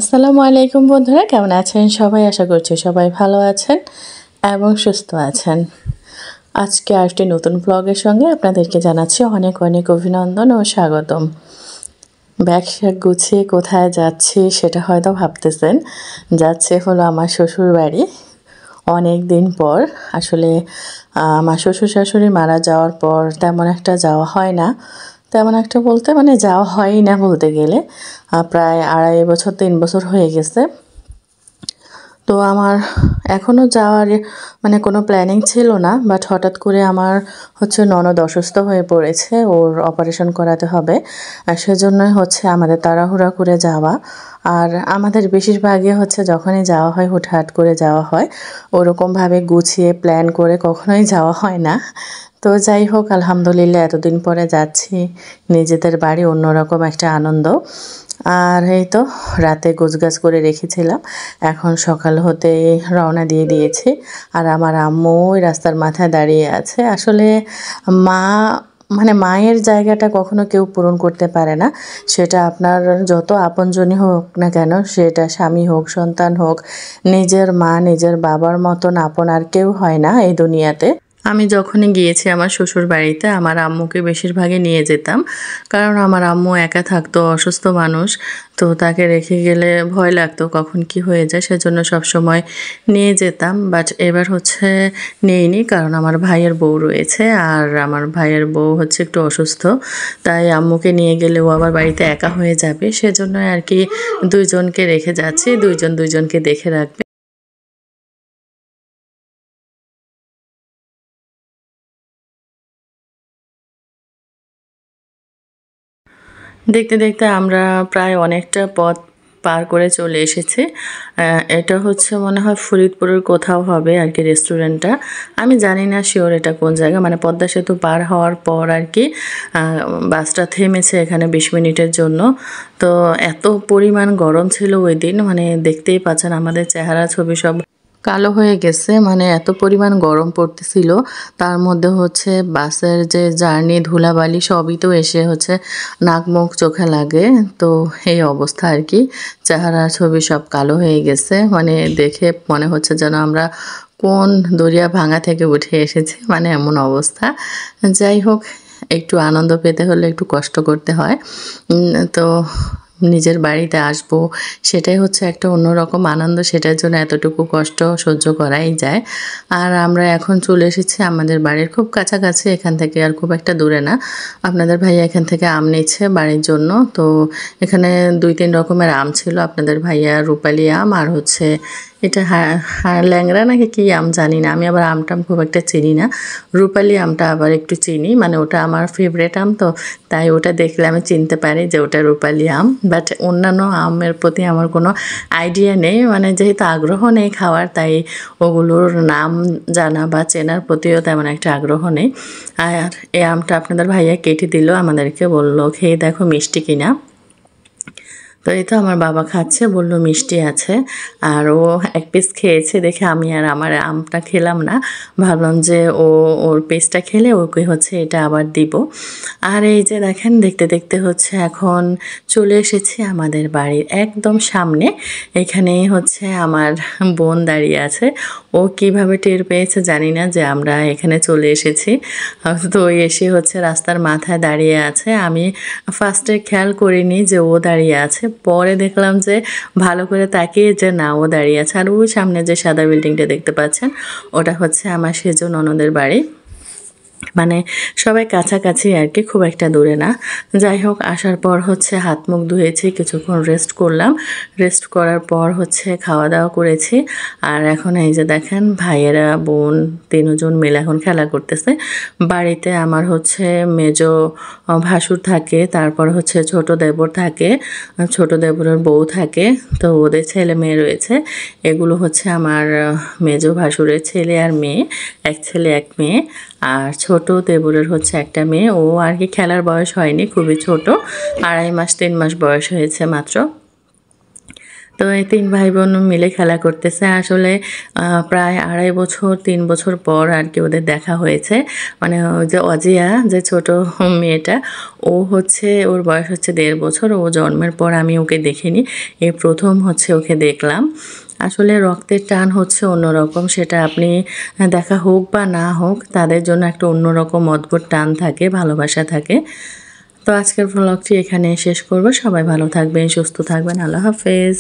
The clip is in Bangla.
আসসালামু আলাইকুম বন্ধুরা, কেমন আছেন সবাই? আশা করছি সবাই ভালো আছেন এবং সুস্থ আছেন। আজকে আরেকটি নতুন ব্লগের সঙ্গে আপনাদেরকে জানাচ্ছি অনেক অনেক অভিনন্দন ও স্বাগতম। ব্যাগ শ্যাগ গুছিয়ে কোথায় যাচ্ছি সেটা হয়তো ভাবতেছেন। যাচ্ছে হলো আমার শ্বশুর বাড়ি। অনেক দিন পর আসলে আমার শ্বশুর শাশুড়ি মারা যাওয়ার পর তেমন একটা যাওয়া হয় না। তেমন একটা বলতে মানে যাওয়া হয়ই না বলতে গেলে। প্রায় 2.5 বছর 3 বছর হয়ে গেছে। তো আমার এখনও যাওয়ার মানে কোনো প্ল্যানিং ছিল না, বাট হঠাৎ করে আমার ননদ অসুস্থ হয়ে পড়েছে, ওর অপারেশন করাতে হবে। আর সেজন্যই আমাদের তাড়াহুড়া করে যাওয়া। আর আমাদের বেশিরভাগই যখনই যাওয়া হয় হুটহাট করে যাওয়া হয়, ওরকমভাবে গুছিয়ে প্ল্যান করে কখনোই যাওয়া হয় না। তো যাই হোক, আলহামদুলিল্লাহ এতদিন পরে যাচ্ছি নিজেদের বাড়ি, অন্যরকম একটা আনন্দ। আর এই তো রাতে গোছগাছ করে রেখেছিলাম, এখন সকাল হতে রওনা দিয়ে দিয়েছি। আর আমার আম্মু ওই রাস্তার মাথায় দাঁড়িয়ে আছে। আসলে মা মানে মায়ের জায়গাটা কখনো কেউ পূরণ করতে পারে না। সেটা আপনার যত আপনজনই হোক না কেন, সেটা স্বামী হোক, সন্তান হোক, নিজের মা নিজের বাবার মতন আপন আর কেউ হয় না এই দুনিয়াতে। আমি যখনই গিয়েছি আমার শ্বশুর বাড়িতে, আমার আম্মুকে বেশিরভাগই নিয়ে যেতাম, কারণ আমার আম্মু একা থাকতো, অসুস্থ মানুষ। তো তাকে রেখে গেলে ভয় লাগতো কখন কি হয়ে যায়, সেজন্য সবসময় নিয়ে যেতাম। বাট এবার নেইনি, কারণ আমার ভাইয়ের বউ রয়েছে, আর আমার ভাইয়ের বউ একটু অসুস্থ। তাই আম্মুকে নিয়ে গেলে ও আবার বাড়িতে একা হয়ে যাবে, সেজন্য আর কি দুইজনকে রেখে যাচ্ছি, দুইজন দুইজনকে দেখে রাখবে। দেখতে দেখতে আমরা প্রায় অনেকটা পথ পার করে চলে এসেছি। এটা মনে হয় ফরিদপুরের কোথাও হবে আর কি রেস্টুরেন্টটা। আমি জানি না শিওর এটা কোন জায়গা, মানে পদ্মা সেতু পার হওয়ার পর আর কি বাসটা থেমেছে এখানে 20 মিনিটের জন্য। তো এত পরিমাণ গরম ছিল ওই দিন, মানে দেখতেই পাচ্ছেন আমাদের চেহারা ছবি সব কালো হয়ে গেছে, মানে এত পরিমাণ গরম পড়তেছিল। তার মধ্যে বাসের যে জার্নি, ধুলাবালি সবই তো এসে নাক মুখ চোখে লাগে। তো এই অবস্থা আর কি, চেহারা ছবি সব কালো হয়ে গেছে, মানে দেখে মনে হচ্ছে যেন আমরা কোন দরিয়া ভাঙা থেকে উঠে এসেছি, মানে এমন অবস্থা। যাই হোক, একটু আনন্দ পেতে হলে একটু কষ্ট করতে হয়। তো নিজের বাড়িতে আসবো, সেটাই একটা অন্যরকম আনন্দ, সেটার জন্য এতটুকু কষ্ট সহ্য করাই যায়। আর আমরা এখন চলে এসেছি আমাদের বাড়ির খুব কাছাকাছি, এখান থেকে আর খুব একটা দূরে না। আপনাদের ভাইয়া এখান থেকে আম নিচ্ছে বাড়ির জন্য। তো এখানে 2-3 রকমের আম ছিল, আপনাদের ভাইয়া রূপালি আম আর এটা ল্যাংড়া নাকি কি আম জানি না, আমি আবার আমটাম খুব একটা চিনি না। রূপালি আমটা আবার একটু চিনি, মানে ওটা আমার ফেভারিট আম, তো তাই ওটা দেখলে আমি চিনতে পারি যে ওটা রূপালি আম। বাট অন্যান্য আমের প্রতি আমার কোনো আইডিয়া নেই, মানে যেহেতু আগ্রহ নেই খাওয়ার, তাই ওগুলোর নাম জানা বা চেনার প্রতিও তেমন একটা আগ্রহ নেই। আর এই আমটা আপনাদের ভাইয়া কেটে দিল, আমাদেরকে বলল খেয়ে দেখো মিষ্টি কিনা। তো এই তো আমার বাবা খাচ্ছে, বলল মিষ্টি আছে। আর ও এক পিস খেয়েছে দেখে আমি আর আমার আমটা খেলাম না, ভাবলাম যে ওর পিসটা খেলে ওকে এটা আবার দিব। আর এই যে দেখেন, দেখতে দেখতে এখন চলে এসেছি আমাদের বাড়ির একদম সামনে। এখানে আমার বোন দাঁড়িয়ে আছে, ও কিভাবে টের পেয়েছে জানি না যে আমরা এখানে চলে এসেছি। তো এসে রাস্তার মাথায় দাঁড়িয়ে আছে। আমি ফার্স্টে খেয়াল করিনি যে ও দাঁড়িয়ে আছে, পরে দেখলাম যে ভালো করে তাকিয়ে যে না, ও দাঁড়িয়ে আছে। আর ওই সামনে যে সাদা বিল্ডিংটা দেখতে পাচ্ছেন, ওটা আমার সেজো ননদের বাড়ি। মানে সবাই কাছাকাছি আর কি, খুব একটা দূরে না। যাই হোক, আসার পর হাত মুখ ধুয়েছি, কিছুক্ষণ রেস্ট করলাম। রেস্ট করার পর খাওয়া দাওয়া করেছি। আর এখন এই যে দেখেন, ভাইয়েরা বোন 3 জন মিলে এখন খেলা করতেছে। বাড়িতে আমার মেজো ভাসুর থাকে, তারপর ছোট দেবর থাকে, ছোট দেবরের বউ থাকে। তো ওদের ছেলে মেয়ে রয়েছে। এগুলো আমার মেজো ভাসুরের ছেলে আর মেয়ে, এক ছেলে এক মেয়ে। আর ছোট দেবরের একটা মেয়ে, ও আর কি খেলার বয়স হয়নি, খুবই ছোট, 2.5 মাস 3 মাস বয়স হয়েছে মাত্র। তো এই 3 ভাই বোন মিলে খেলা করতেছে। আসলে প্রায় 2.5 বছর 3 বছর পর আর কি ওদের দেখা হয়েছে। মানে ওই যে অজিয়া যে ছোট মেয়েটা, ও হচ্ছে ওর বয়স হচ্ছে 1.5 বছর। ও জন্মের পর আমি ওকে দেখিনি। এই প্রথম হচ্ছে ওকে দেখলাম। আসলে রক্তের টান হচ্ছে অন্যরকম, সেটা আপনি দেখা হোক বা না হোক, তাদের জন্য একটা অন্যরকম অদ্ভুত টান থাকে, ভালোবাসা থাকে। তো আজকের ভ্লগটি এখানে শেষ করব। সবাই ভালো থাকবেন, সুস্থ থাকবেন। আল্লাহ হাফেজ।